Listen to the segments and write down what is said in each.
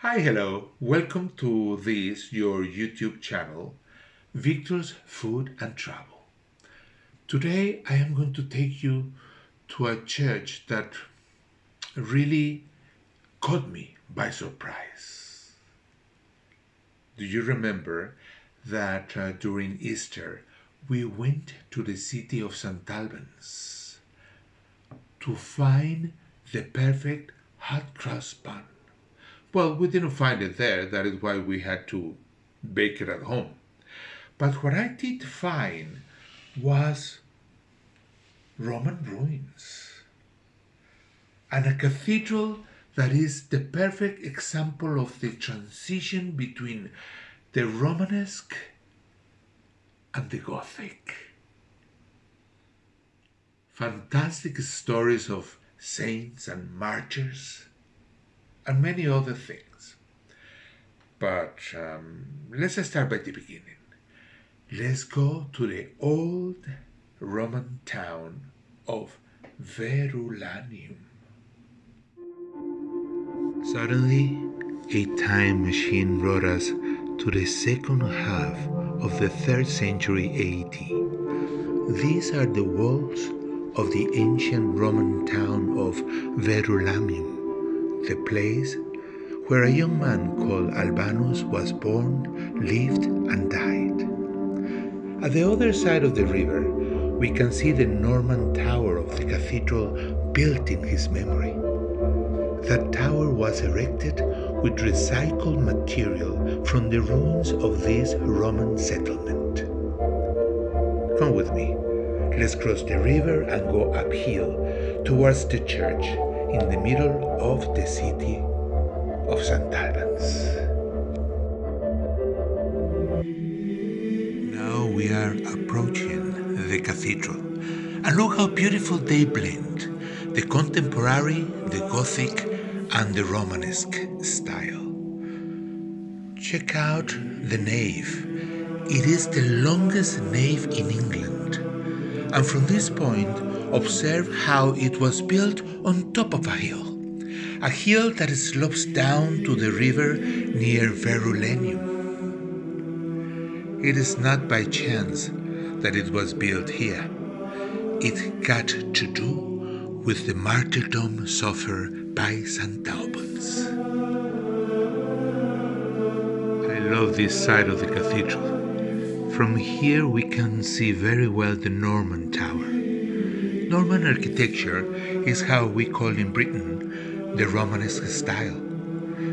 Hi, hello. Welcome to this, your YouTube channel, Victor's Food and Travel. Today I am going to take you to a church that really caught me by surprise. Do you remember that during Easter we went to the city of St. Albans to find the perfect hot cross bun? Well, we didn't find it there. That is why we had to bake it at home. But what I did find was Roman ruins and a cathedral that is the perfect example of the transition between the Romanesque and the Gothic. Fantastic stories of saints and martyrs and many other things. But let's start by the beginning. Let's go to the old Roman town of Verulamium. Suddenly, a time machine brought us to the second half of the 3rd century AD. These are the walls of the ancient Roman town of Verulamium, the place where a young man called Albanus was born, lived, and died. At the other side of the river, we can see the Norman tower of the cathedral built in his memory. That tower was erected with recycled material from the ruins of this Roman settlement. Come with me. Let's cross the river and go uphill towards the church in the middle of the city of St. Albans. Now we are approaching the cathedral. And look how beautiful they blend the contemporary, the Gothic, and the Romanesque style. Check out the nave. It is the longest nave in England. And from this point, observe how it was built on top of a hill that slopes down to the river near Verulamium. It is not by chance that it was built here. It got to do with the martyrdom suffered by St. Albans. I love this side of the cathedral. From here we can see very well the Norman tower. Norman architecture is how we call in Britain the Romanesque style,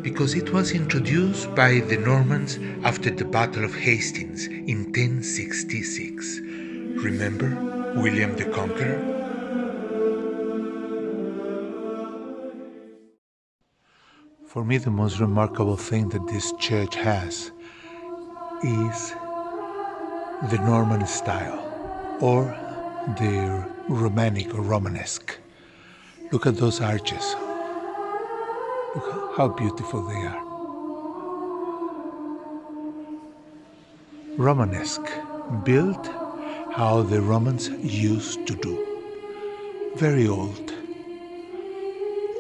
because it was introduced by the Normans after the Battle of Hastings in 1066. Remember William the Conqueror? For me, the most remarkable thing that this church has is the Norman style, or the Romanic or Romanesque. Look at those arches. Look how beautiful they are. Romanesque, built how the Romans used to do. Very old.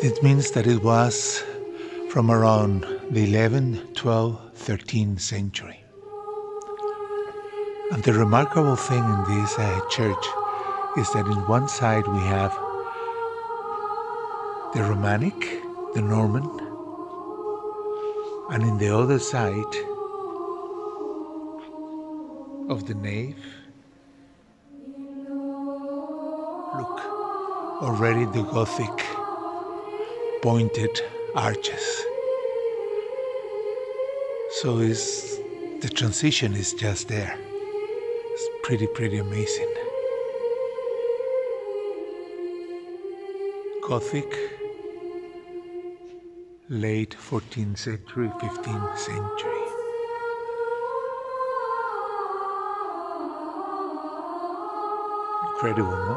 It means that it was from around the 11th, 12th, 13th century. And the remarkable thing in this church is that in one side we have the Romanic, the Norman, and in the other side of the nave, look, already the Gothic pointed arches. So the transition is just there. It's pretty amazing. Gothic, late 14th century, 15th century. Incredible, no?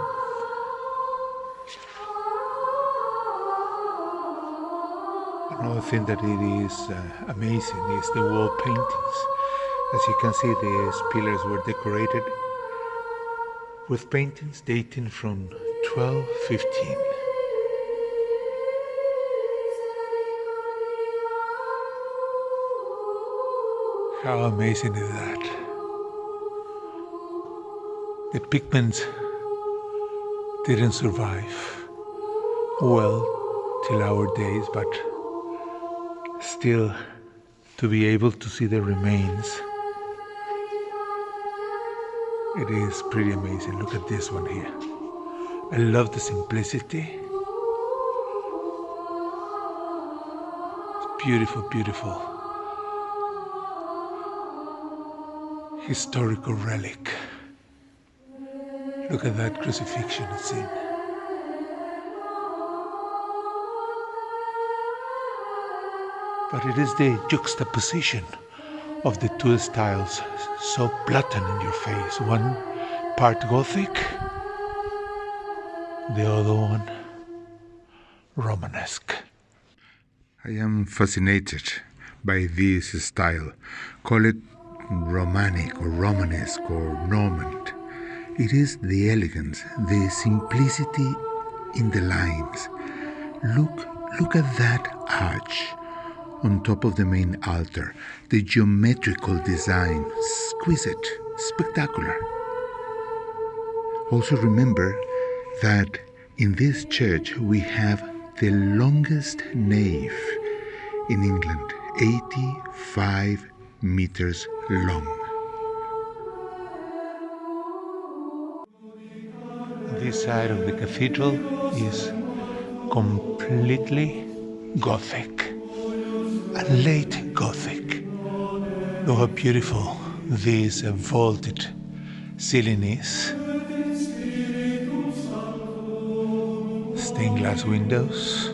Another thing that it is amazing is the wall paintings. As you can see, these pillars were decorated with paintings dating from 1215. How amazing is that? The pigments didn't survive well till our days, but still to be able to see the remains, it is pretty amazing. Look at this one here. I love the simplicity. It's beautiful, beautiful historical relic. Look at that crucifixion it's in. But it is the juxtaposition of the two styles so blatant in your face. One part Gothic, the other one Romanesque. I am fascinated by this style. Call it Romanic or Romanesque or Norman. It is the elegance, the simplicity in the lines. Look at that arch on top of the main altar. The geometrical design, exquisite, spectacular. Also remember that in this church we have the longest nave in England, 85 meters long. This side of the cathedral is completely Gothic, and late Gothic. Look how beautiful this vaulted ceiling is. Stained glass windows.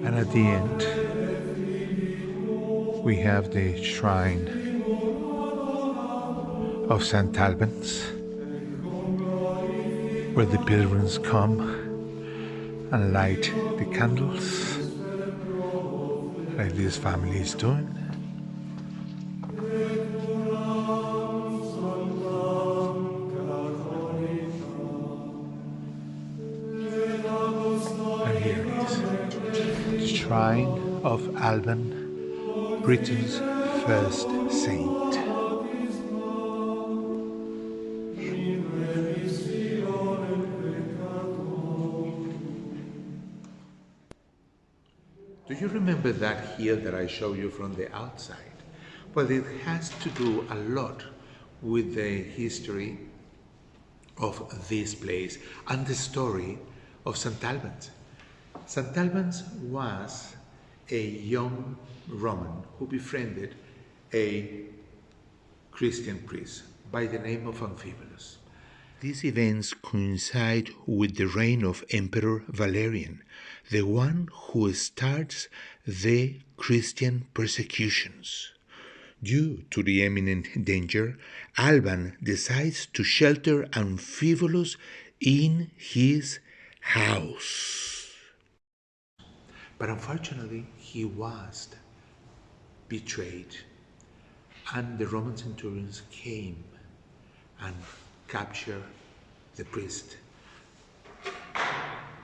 And at the end, we have the shrine of St. Albans, where the pilgrims come and light the candles, like this family is doing. And here it is, the shrine of Alban, Britain's first saint. Do you remember that hill that I showed you from the outside? Well, it has to do a lot with the history of this place and the story of St. Albans. St. Albans was a young Roman who befriended a Christian priest by the name of Amphibolus. These events coincide with the reign of Emperor Valerian, the one who starts the Christian persecutions. Due to the imminent danger, Alban decides to shelter Amphibolus in his house. But unfortunately, he was betrayed, and the Roman centurions came and captured the priest.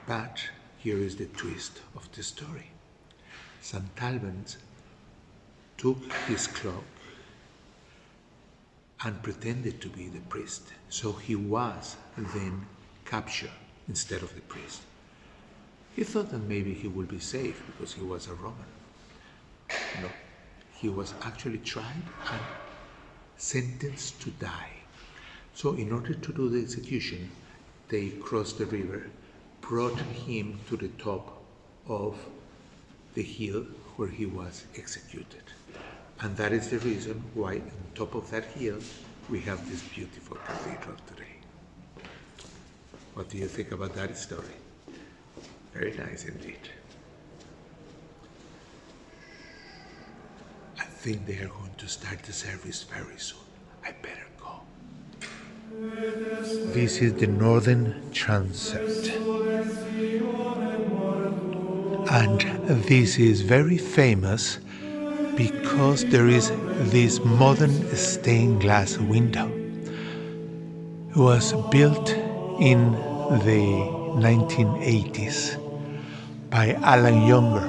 But here is the twist of the story. St. Albans took his cloak and pretended to be the priest. So he was then captured instead of the priest. He thought that maybe he would be safe because he was a Roman. No, he was actually tried and sentenced to die. So in order to do the execution, they crossed the river, brought him to the top of the hill where he was executed. And that is the reason why on top of that hill we have this beautiful cathedral today. What do you think about that story? Very nice indeed. I think they are going to start the service very soon. I better go. This is the northern transept. And this is very famous because there is this modern stained glass window. It was built in the 1980s by Alan Younger,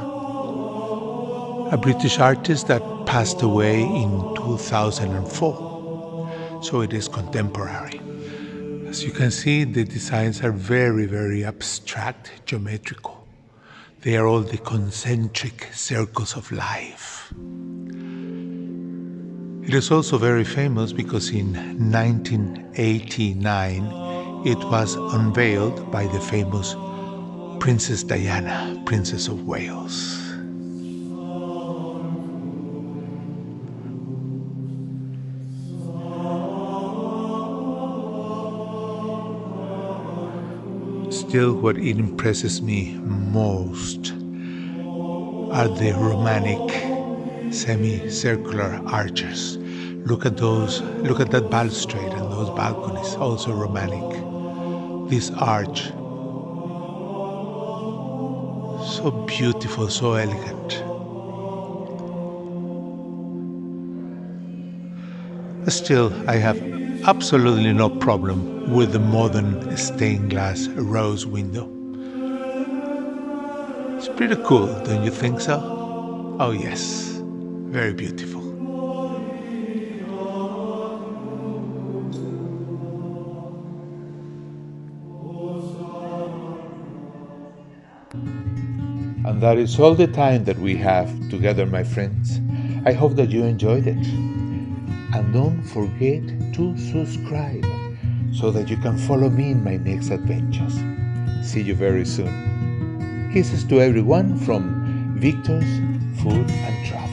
a British artist that passed away in 2004. So it is contemporary. As you can see, the designs are very, very abstract, geometrical. They are all the concentric circles of life. It is also very famous because in 1989 it was unveiled by the famous Princess Diana, Princess of Wales. Still, what it impresses me most are the romantic semicircular arches. Look at that balustrade and those balconies, also romantic. This arch, so beautiful, so elegant. Still, I have absolutely no problem with the modern stained glass rose window. It's pretty cool, don't you think so? Oh yes, very beautiful. And that is all the time that we have together, my friends. I hope that you enjoyed it. And don't forget to subscribe so that you can follow me in my next adventures. See you very soon. Kisses to everyone from Victor's Food and Travel.